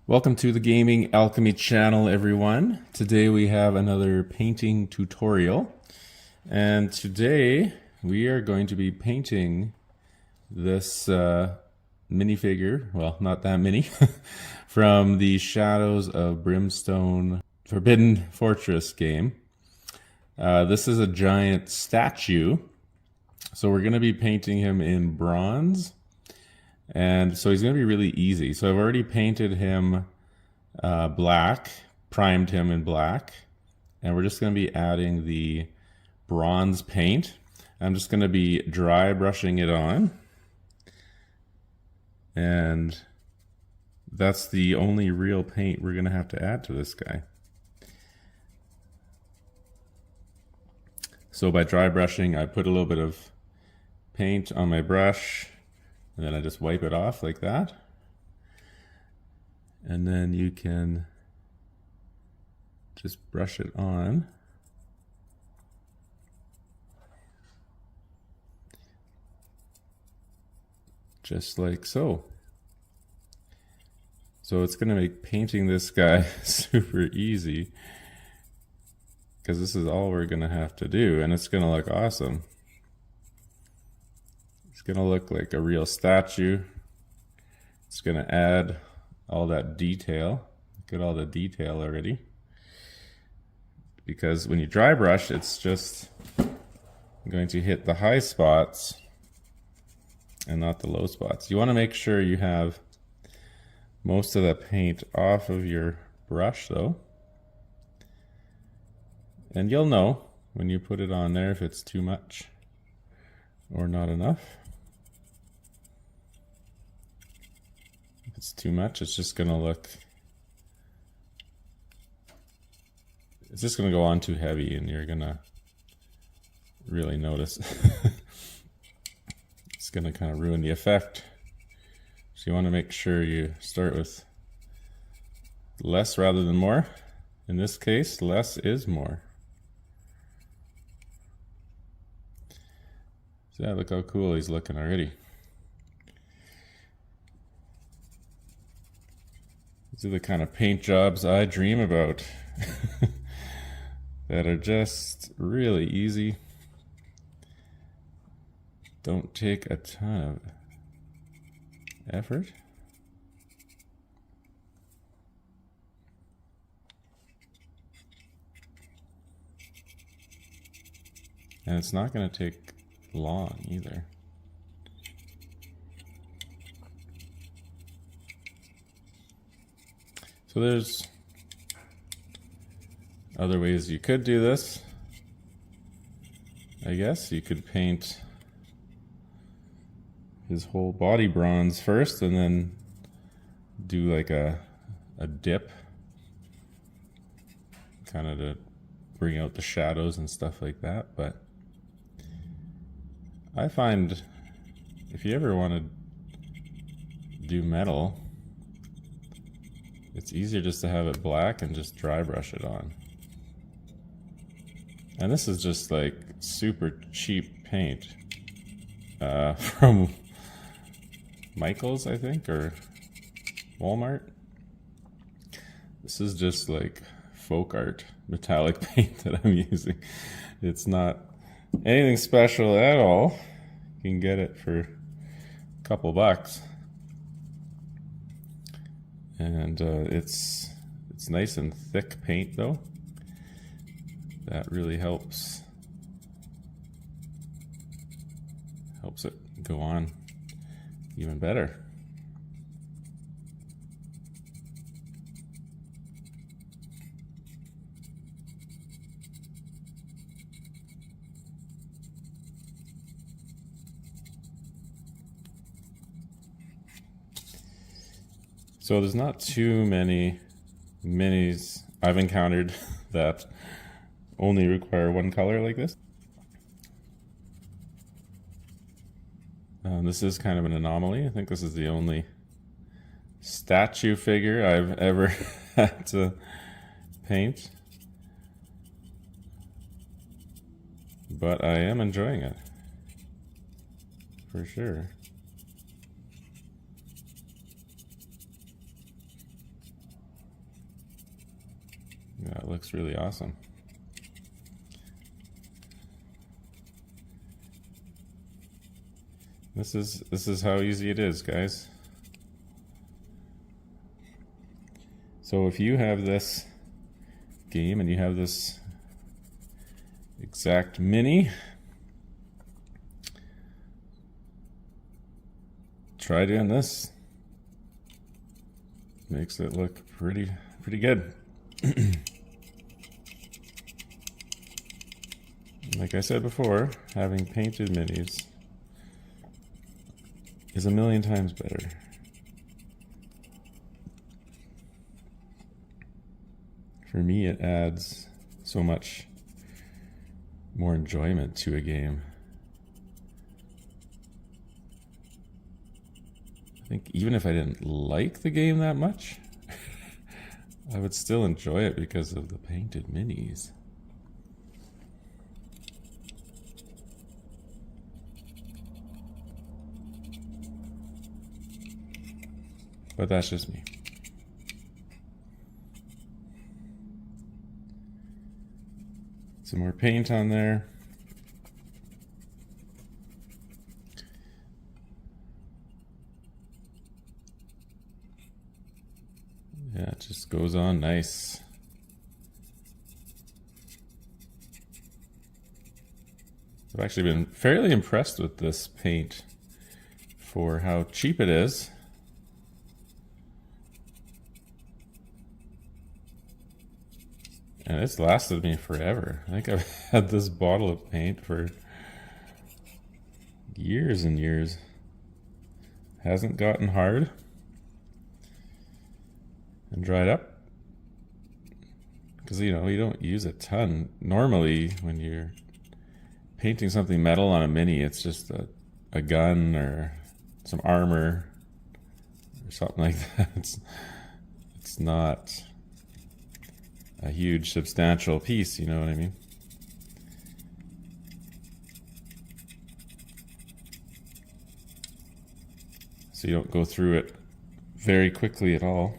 Welcome to the Gaming Alchemy channel, everyone. Today we have another painting tutorial. And today we are going to be painting this minifigure, well, not that mini, from the Shadows of Brimstone Forbidden Fortress game. This is a giant statue. So we're going to be painting him in bronze. And so he's going to be really easy. So I've already painted him black, primed him in black, and we're just going to be adding the bronze paint. I'm just going to be dry brushing it on. And that's the only real paint we're going to have to add to this guy. So by dry brushing, I put a little bit of paint on my brush, and then I just wipe it off like that. And then you can just brush it on. Just like so. So it's going to make painting this guy super easy, because this is all we're going to have to do, and it's going to look awesome. It's going to look like a real statue. It's going to add all that detail. Look at all the detail already. Because when you dry brush, it's just going to hit the high spots and not the low spots. You want to make sure you have most of the paint off of your brush though. And you'll know when you put it on there if it's too much or not enough. If it's too much, it's just going to look, it's just going to go on too heavy, and you're going to really notice. It's going to kind of ruin the effect. So you want to make sure you start with less rather than more. In this case, less is more. So yeah, look how cool he's looking already. These are the kind of paint jobs I dream about. That are just really easy. Don't take a ton of effort. And it's not going to take long either. So there's other ways you could do this. I guess you could paint his whole body bronze first and then do like a dip, kind of to bring out the shadows and stuff like that. But I find if you ever want to do metal, it's easier just to have it black and just dry brush it on. And this is just like super cheap paint from Michael's, I think, or Walmart. This is just like folk art metallic paint that I'm using. It's not anything special at all. You can get it for a couple bucks. And it's nice and thick paint though. That really helps it go on even better. So there's not too many minis I've encountered that only require one color like this. This is kind of an anomaly. I think this is the only statue figure I've ever had to paint. But I am enjoying it, for sure. that looks really awesome. This is how easy it is, guys. So if you have this game and you have this exact mini, try doing this. Makes it look pretty good. Like I said before, having painted minis is a million times better. For me, it adds so much more enjoyment to a game. I think even if I didn't like the game that much, I would still enjoy it because of the painted minis. But that's just me. Some more paint on there. Yeah, it just goes on nice. I've actually been fairly impressed with this paint for how cheap it is. And it's lasted me forever. I think I've had this bottle of paint for years and years. Hasn't gotten hard and dried up. Because, you know, you don't use a ton. Normally, when you're painting something metal on a mini, it's just a gun or some armor or something like that. It's not a huge substantial piece, you know what I mean? So you don't go through it very quickly at all.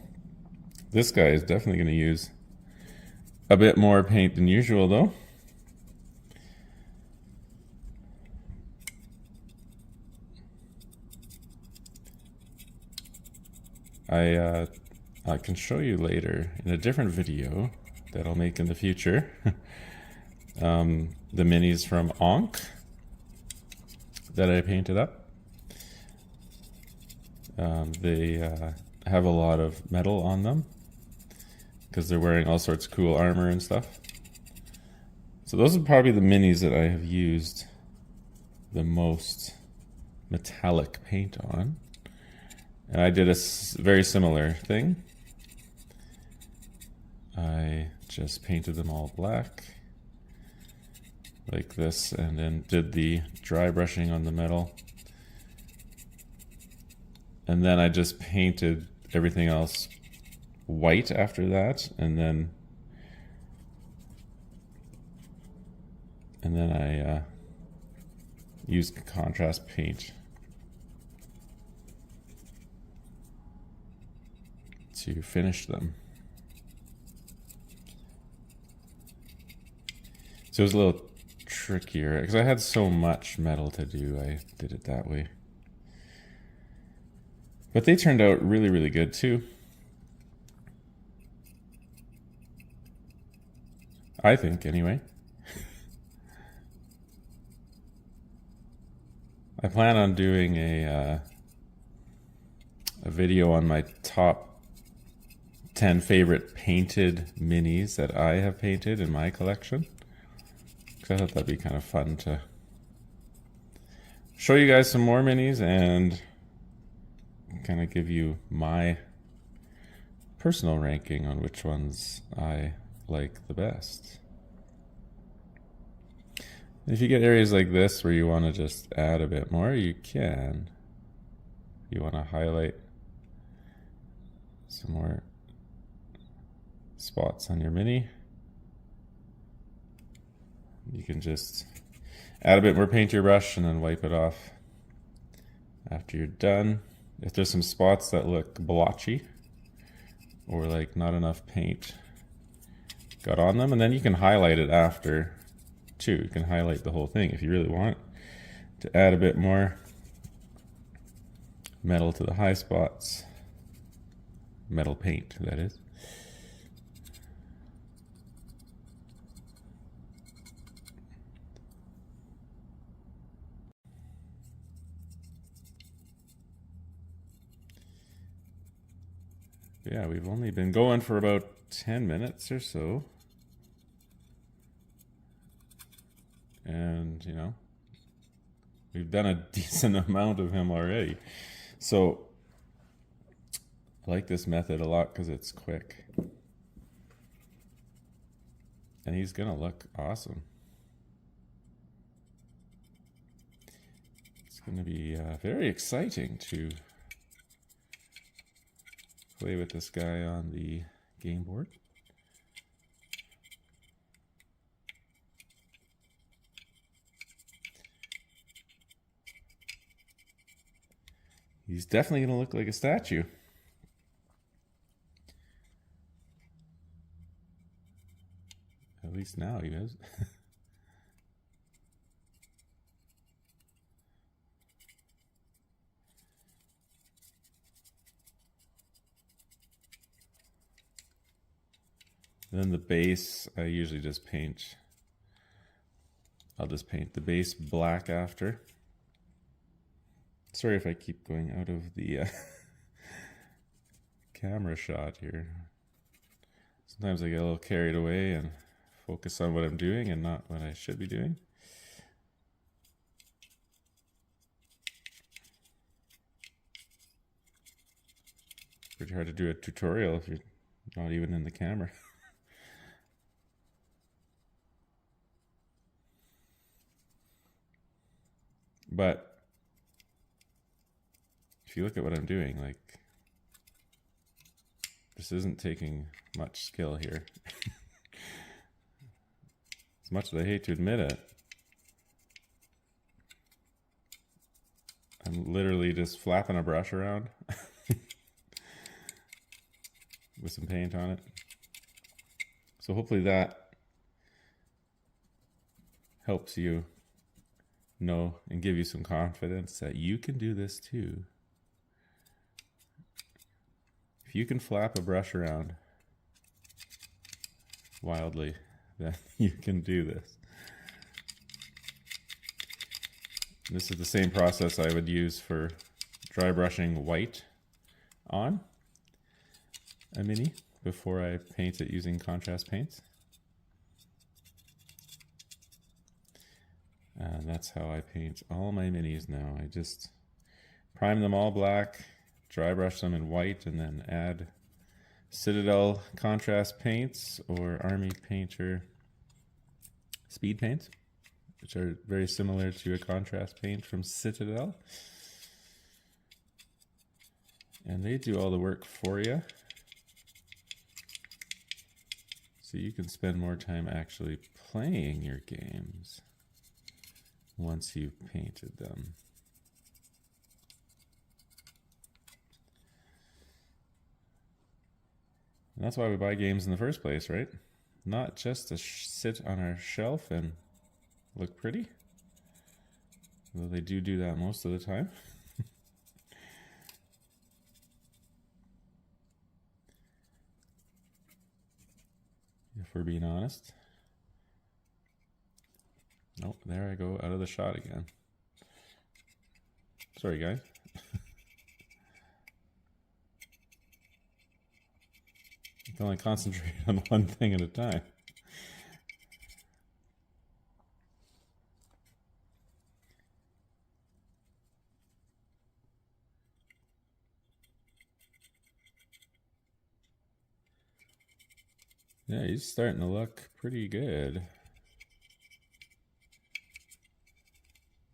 This guy is definitely going to use a bit more paint than usual though. I can show you later in a different video that I'll make in the future. The minis from Onk that I painted up. They have a lot of metal on them because they're wearing all sorts of cool armor and stuff. So those are probably the minis that I have used the most metallic paint on. And I did a very similar thing. I just painted them all black like this and then did the dry brushing on the metal. And then I just painted everything else white after that, and then I used contrast paint to finish them. So it was a little trickier because I had so much metal to do. I did it that way. But they turned out really, really good too. I think, anyway. I plan on doing a video on my top 10 favorite painted minis that I have painted in my collection. Because I thought that'd be kind of fun to show you guys some more minis and kind of give you my personal ranking on which ones I like the best. If you get areas like this where you want to just add a bit more, you can. You want to highlight some more spots on your mini, you can just add a bit more paint to your brush and then wipe it off after you're done. If there's some spots that look blotchy or like not enough paint got on them, and then you can highlight it after too. You can highlight the whole thing if you really want to add a bit more metal to the high spots. Metal paint, that is. Yeah, we've only been going for about 10 minutes or so. And, you know, we've done a decent amount of him already. So, I like this method a lot because it's quick. And he's going to look awesome. It's going to be very exciting to play with this guy on the game board. He's definitely going to look like a statue. At least now he is. Then the base, I usually just paint. I'll just paint the base black after. Sorry if I keep going out of the camera shot here. Sometimes I get a little carried away and focus on what I'm doing and not what I should be doing. Pretty hard to do a tutorial if you're not even in the camera. But if you look at what I'm doing, like, this isn't taking much skill here. As much as I hate to admit it, I'm literally just flapping a brush around with some paint on it. So hopefully that helps you know and give you some confidence that you can do this too. If you can flap a brush around wildly, then you can do this. This is the same process I would use for dry brushing white on a mini before I paint it using contrast paints. And that's how I paint all my minis now. I just prime them all black, dry brush them in white, and then add Citadel contrast paints or Army Painter speed paints, which are very similar to a contrast paint from Citadel. And they do all the work for you. So you can spend more time actually playing your games once you've painted them. And that's why we buy games in the first place, right? Not just to sit on our shelf and look pretty, though they do that most of the time. If we're being honest. Nope, there I go out of the shot again. Sorry, guys. I can only concentrate on one thing at a time. Yeah, he's starting to look pretty good.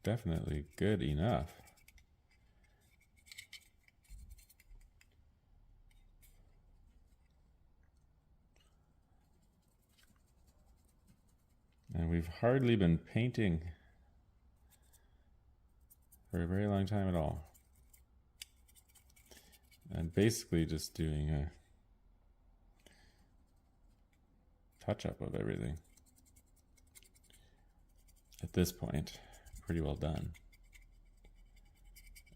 Definitely good enough. And we've hardly been painting for a very long time at all. And basically just doing a touch-up of everything. At this point, pretty well done.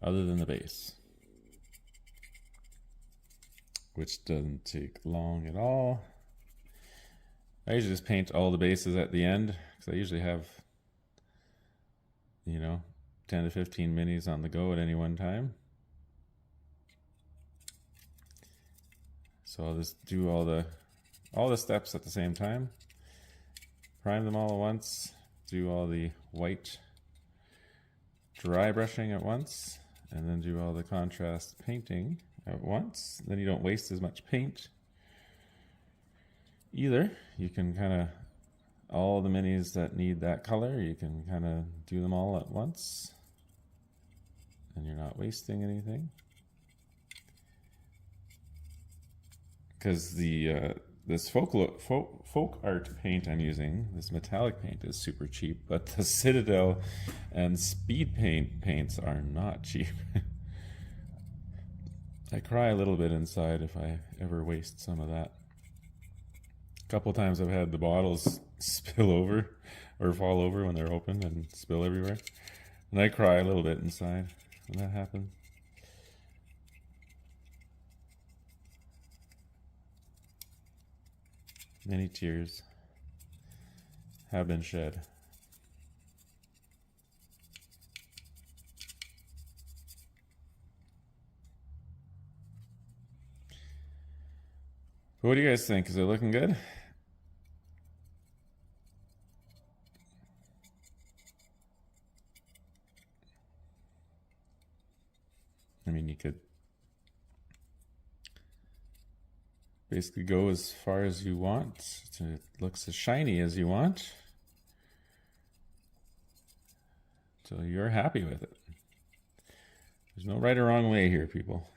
Other than the base, which doesn't take long at all. I usually just paint all the bases at the end because I usually have, you know, 10 to 15 minis on the go at any one time. So I'll just do all the steps at the same time. Prime them all at once. Do all the white dry brushing at once, and then do all the contrast painting at once. Then you don't waste as much paint either. You can kind of, all the minis that need that color, you can kind of do them all at once, and you're not wasting anything. Because the this folk art paint I'm using, this metallic paint, is super cheap, but the Citadel and speed paints are not cheap. I cry a little bit inside if I ever waste some of that. A couple times I've had the bottles spill over or fall over when they're open and spill everywhere, and I cry a little bit inside when that happens. Many tears have been shed. But what do you guys think? Is it looking good? I mean, you could basically go as far as you want. So it looks as shiny as you want, so you're happy with it. There's no right or wrong way here, people.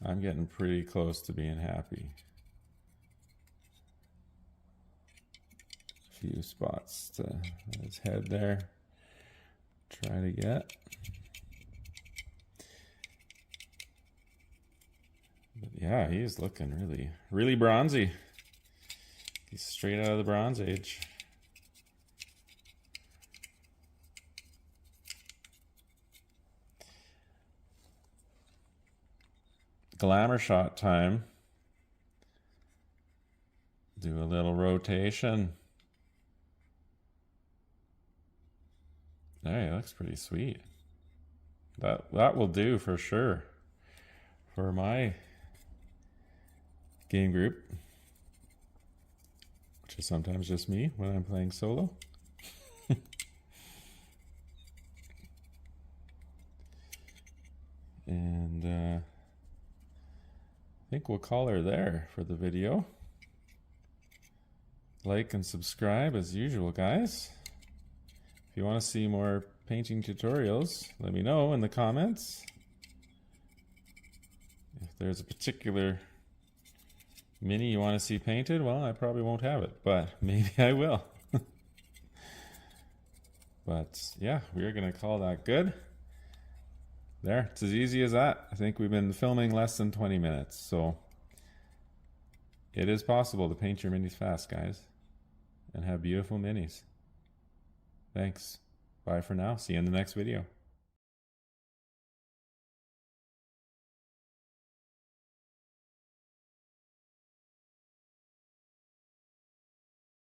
I'm getting pretty close to being happy. A few spots to his head there. Try to get. But yeah, he's looking really, really bronzy. He's straight out of the Bronze Age. Glamour shot time. Do a little rotation. There, he looks pretty sweet. That will do for sure for my game group, which is sometimes just me when I'm playing solo. And I think we'll call her there for the video. Like and subscribe as usual, guys. If you want to see more painting tutorials, let me know in the comments. If there's a particular mini you want to see painted, well, I probably won't have it, but maybe I will. But yeah, we're going to call that good. There, it's as easy as that. I think we've been filming less than 20 minutes, so it is possible to paint your minis fast, guys, and have beautiful minis. Thanks. Bye for now. See you in the next video.